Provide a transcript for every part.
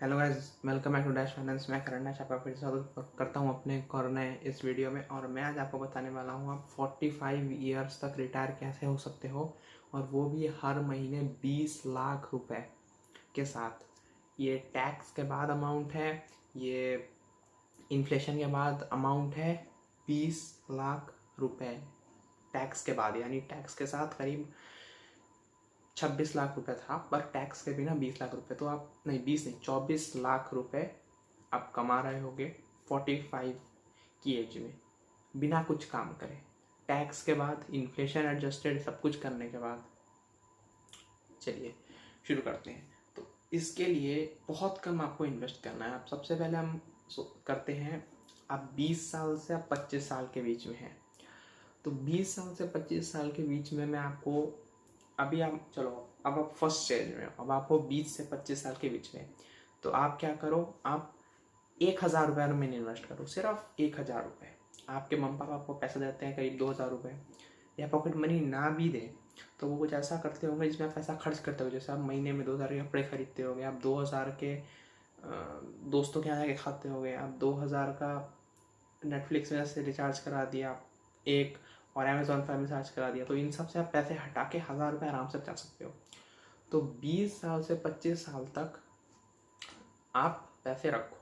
Hello guys, welcome back to Dash Finance. मैं Karan dash आपका फिर से स्वागत करता हूं अपने एक और नए इस वीडियो में। और मैं आज आपको बताने वाला हूं आप 45 ईयर्स तक रिटायर कैसे हो सकते हो, और वो भी हर महीने 20 लाख रुपए के साथ। ये टैक्स के बाद अमाउंट है, ये इन्फ्लेशन के बाद अमाउंट है 20 लाख रुपए टैक्स के बाद। यानी टैक्स के साथ करीब 26 लाख रुपए था, पर टैक्स के बिना 20 लाख रुपए। तो आप नहीं, 20 नहीं, 24 लाख रुपए आप कमा रहे होगे 45 की एज में, बिना कुछ काम करे, टैक्स के बाद, इन्फ्लेशन एडजस्टेड सब कुछ करने के बाद। चलिए शुरू करते हैं। तो इसके लिए बहुत कम आपको इन्वेस्ट करना है। आप सबसे पहले हम करते हैं, आप 20 साल से आप 25 साल के बीच में हैं। तो 20 साल से 25 साल के बीच में मैं आपको अभी आप चलो, अब आप फर्स्ट स्टेज में हो, अब आपको 20 से 25 साल के बीच में। तो आप क्या करो, आप 1,000 रुपये हर महीने इन्वेस्ट करो, सिर्फ 1,000 रुपये। आपके मम्मी पापा आपको पैसा देते हैं करीब 2,000 रुपये, या पॉकेट मनी ना भी दे तो वो कुछ ऐसा करते होंगे जिसमें आप पैसा खर्च करते हो। जैसे आप महीने में 2,000 के कपड़े खरीदते होगे, आप 2,000 के दोस्तों के यहाँ जाके खाते होगे, आप 2,000 का नेटफ्लिक्स में से रिचार्ज करा दिया आप एक, और अमेजोन पर रिचार्ज करा दिया। तो इन सब से आप पैसे हटा के 1,000 रुपये आराम से बचा सकते हो। तो 20 साल से 25 साल तक आप पैसे रखो,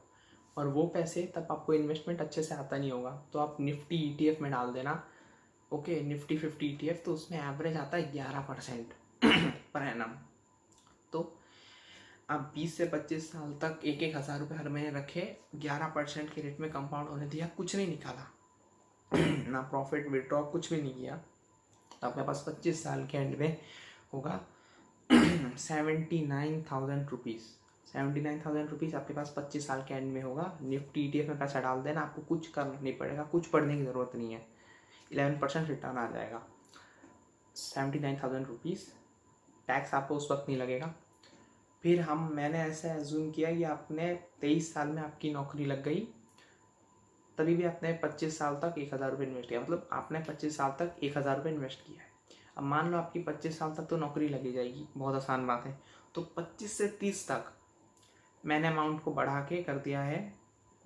और वो पैसे तब आपको इन्वेस्टमेंट अच्छे से आता नहीं होगा, तो आप निफ्टी ETF में डाल देना। ओके, निफ्टी 50 ETF, तो उसमें एवरेज आता है 11% पर एनम। तो आप 20 से 25 साल तक 1,000 रुपये हर महीने रखे, 11% के रेट में कंपाउंड होने दिया, कुछ नहीं निकाला ना प्रॉफिट विड्रॉ, कुछ भी नहीं किया। तो आपके पास 25 साल के एंड में होगा 79,000 रुपीज़। 79,000 रुपीज़ आपके पास 25 साल के एंड में होगा। निफ्टी ETF में पैसा डाल देना, आपको कुछ करना नहीं पड़ेगा, कुछ पढ़ने की ज़रूरत नहीं है, 11% रिटर्न आ जाएगा। 79,000 रुपीज़, टैक्स आपको उस वक्त नहीं लगेगा। फिर मैंने ऐसे एज्यूम किया कि आपने 23 साल में आपकी नौकरी लग गई, तभी भी आपने 25 साल तक 1,000 रुपये इन्वेस्ट किया, मतलब आपने 25 साल तक 1,000 रुपये इन्वेस्ट किया है। अब मान लो आपकी 25 साल तक तो नौकरी लगी जाएगी, बहुत आसान बात है। तो 25 से 30 तक मैंने अमाउंट को बढ़ा के कर दिया है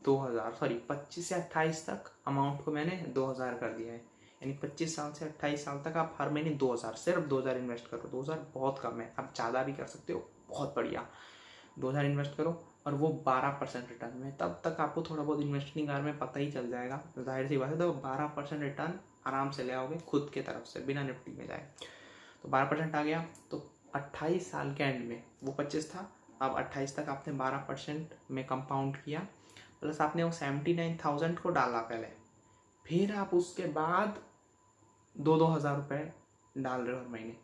2,000, सॉरी 25 से 28 तक अमाउंट को मैंने 2,000 कर दिया है। यानी 25 साल से 28 साल तक आप हर महीने 2,000, सिर्फ 2,000 इन्वेस्ट करो। 2,000 बहुत कम है, आप ज़्यादा भी कर सकते हो, बहुत बढ़िया। 2,000 इन्वेस्ट करो, और वो 12% रिटर्न में। तब तक आपको थोड़ा बहुत इन्वेस्टिंग कार में पता ही चल जाएगा, जाहिर सी बात है। तो 12% रिटर्न आराम से ले आओगे खुद के तरफ से, बिना निफ्टी में जाए। तो 12% आ गया। तो 28 साल के एंड में वो 25 था, अब 28 तक आपने 12% में कंपाउंड किया, प्लस आपने वो 79,000 को डाला पहले। फिर आप उसके बाद 2,000 रुपये डाल रहे हो हर महीने।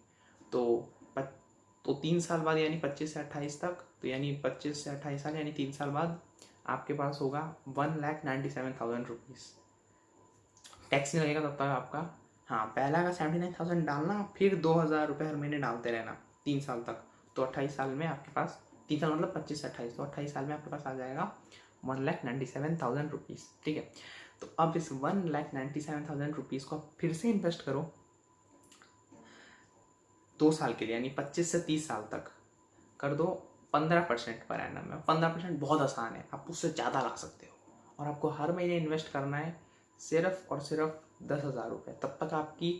तो 3 साल बाद, यानी 25 से 28 तक, तो यानी 25 से 28 साल यानी 3 साल बाद आपके पास होगा 1,97,000 रुपीज़। टैक्स नहीं लगेगा तब तक आपका। हाँ, पहला का 79,000 डालना, फिर 2,000 रुपये हर महीने डालते रहना 3 साल तक। तो 28 साल में आपके पास, 3 साल मतलब 25 से 28, तो 28 साल में आपके पास आ जाएगा 1,97,000 रुपीज़। ठीक है। तो अब इस 1,97,000 रुपीज़ को आप फिर से इन्वेस्ट करो 2 साल के लिए, यानी 25 से 30 साल तक कर दो 15% पर एनम में। 15% बहुत आसान है, आप उससे ज़्यादा ला सकते हो। और आपको हर महीने इन्वेस्ट करना है सिर्फ और सिर्फ 10,000 रुपये। तब तक आपकी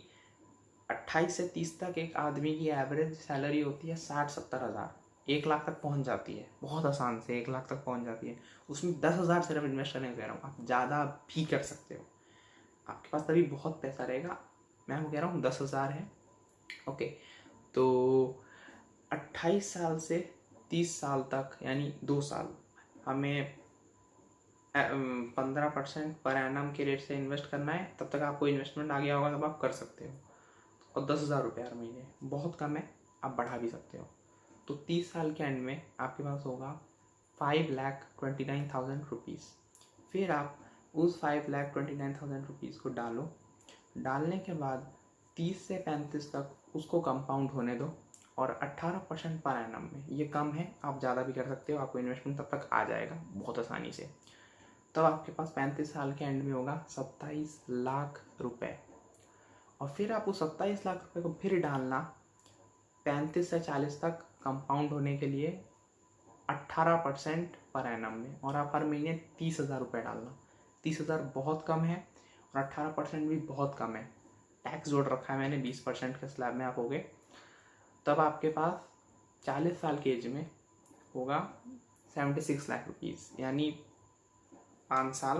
28 से 30 तक एक आदमी की एवरेज सैलरी होती है 60-70 हज़ार, 1 लाख तक पहुंच जाती है, बहुत आसान से 1 लाख तक पहुंच जाती है। उसमें 10,000 सिर्फ इन्वेस्ट करने को कह रहा हूँ, आप ज़्यादा भी कर सकते हो, आपके पास तभी बहुत पैसा रहेगा। मैं आपको कह रहा हूँ 10,000 है। ओके, तो 28 साल से 30 साल तक, यानी 2 साल, हमें 15% पर एनम के रेट से इन्वेस्ट करना है। तब तक आपको इन्वेस्टमेंट आ गया होगा, तब आप कर सकते हो। और 10,000 रुपये हर महीने बहुत कम है, आप बढ़ा भी सकते हो। तो 30 साल के एंड में आपके पास होगा 5,29,000 रुपीज़। फिर आप उस 5,29,000 रुपीज़ को डालो। डालने के बाद 30 से 35 तक उसको कंपाउंड होने दो, और 18% पर एनम में। ये कम है, आप ज़्यादा भी कर सकते हो, आपको इन्वेस्टमेंट तब तक आ जाएगा बहुत आसानी से। तब आपके पास 35 साल के एंड में होगा 27 लाख रुपए। और फिर आप उस 27 लाख रुपए को फिर डालना 35 से 40 तक कंपाउंड होने के लिए 18% पर एनम में, और आप हर महीने 30,000 रुपये डालना। 30,000 बहुत कम है और 18% भी बहुत कम है। टैक्स जोड़ रखा है मैंने 20% के स्लैब में आप होगे, तब आपके पास 40 साल की एज में होगा 76 लाख रुपीज़। यानी 5 साल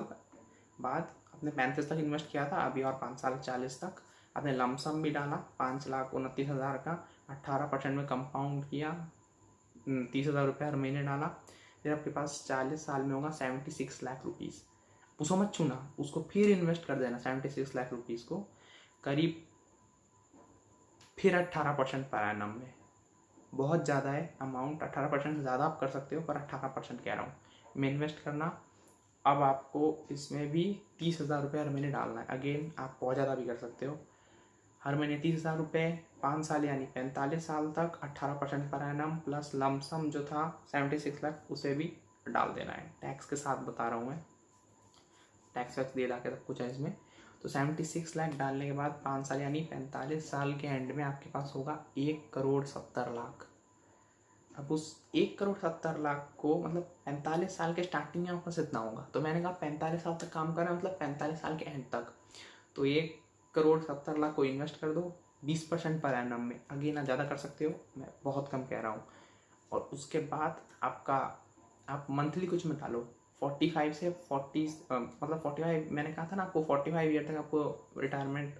बाद आपने 35 तक इन्वेस्ट किया था, अभी और 5 साल 40 तक आपने लमसम भी डाला 5,29,000 का, 18% में कंपाउंड किया, 30,000 रुपये हर महीने डाला, फिर आपके पास 40 साल में होगा 76 लाख रुपीज़। उसको मत छूना, उसको फिर इन्वेस्ट कर देना 76 लाख रुपीज़ को करीब फिर 18% पर एनम में। बहुत ज़्यादा है अमाउंट, 18% से ज़्यादा आप कर सकते हो, पर 18% कह रहा हूँ मैं इन्वेस्ट करना। अब आपको इसमें भी 30,000 रुपये हर महीने डालना है। अगेन आप बहुत ज़्यादा भी कर सकते हो, हर महीने 30,000 रुपये 5 साल यानी 45 साल तक 18% पर एनम प्लस लमसम जो था 76 लाख उसे भी डाल देना है। टैक्स के साथ बता रहा हूँ मैं, टैक्स वैक्स दे के सब कुछ है इसमें। तो 76 लाख डालने के बाद 5 साल यानी 45 साल के एंड में आपके पास होगा 1,70,00,000। अब उस 1,70,00,000 को मतलब 45 साल के स्टार्टिंग में आपका इतना होगा, तो मैंने कहा 45 साल तक काम करना मतलब 45 साल के एंड तक, तो 1,70,00,000 को इन्वेस्ट कर दो 20% पर एनम में। अगेन आप ज़्यादा कर सकते हो, मैं बहुत कम कह रहा हूँ। और उसके बाद आपका आप मंथली कुछ में डालो 45 से 40 मतलब 45, मैंने कहा था ना आपको 45 ईयर तक आपको रिटायरमेंट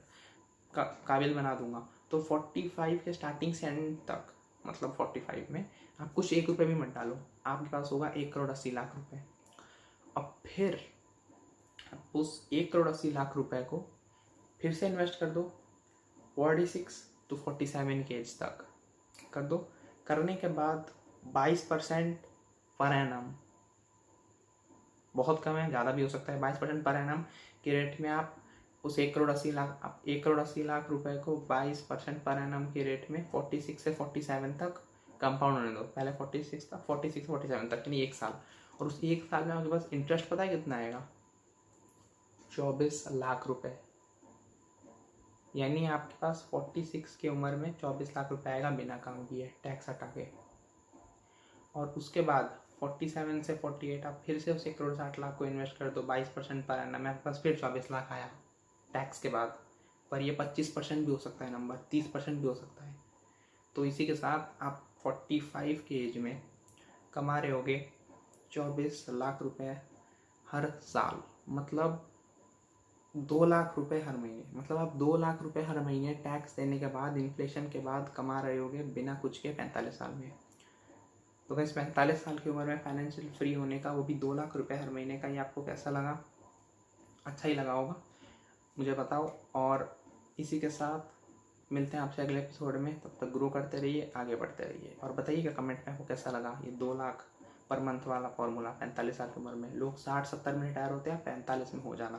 का काबिल बना दूंगा, तो 45 के स्टार्टिंग से एंड तक मतलब 45 में आप कुछ 1 रुपये भी मत डालो, आपके पास होगा 1,80,00,000 रुपये। अब फिर आप उस 1,80,00,000 रुपये को फिर से इन्वेस्ट कर दो 46 to 47 की एज तक कर दो। करने के बाद 22% पर एनम, बहुत कम है, ज़्यादा भी हो सकता है, 22% पर एनम के रेट में आप उस 1,80,00,000 रुपए को 22% पर एनम के रेट में 46 से 47 तक कंपाउंड होने दो। पहले 46 था, 46 से 47 तक यानी 1 साल, और उस 1 साल में आपके पास इंटरेस्ट पता है कितना आएगा? 24 लाख रुपए। यानी आपके पास 46 की उम्र में 24 लाख रुपए आएगा बिना काम किए, टैक्स हटा के। और उसके बाद 47 से 48 आप फिर से उस 1,60,00,000 को इन्वेस्ट कर दो 22% पर एनम, आपके पास फिर 24 लाख आया टैक्स के बाद। पर ये 25% भी हो सकता है नंबर, 30% भी हो सकता है। तो इसी के साथ आप 45 की एज में कमा रहे होगे 24 लाख रुपए हर साल, मतलब 2 लाख रुपए हर महीने। मतलब आप 2 लाख रुपए हर महीने टैक्स देने के बाद, इन्फ्लेशन के बाद कमा रहे होगे बिना कुछ के 45 साल में। तो गाइस 45 साल की उम्र में फाइनेंशियल फ्री होने का, वो भी 2 लाख रुपए हर महीने का, ये आपको कैसा लगा? अच्छा ही लगा होगा, मुझे बताओ। और इसी के साथ मिलते हैं आपसे अगले एपिसोड में, तब तक ग्रो करते रहिए, आगे बढ़ते रहिए, और बताइएगा कमेंट में आपको कैसा लगा ये 2 लाख पर मंथ वाला फॉर्मूला 45 साल की उम्र में। लोग 60-70 में रिटायर होते हैं, 45 में हो जाना।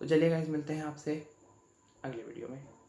तो चलिए गाइस, मिलते हैं आपसे अगले वीडियो में।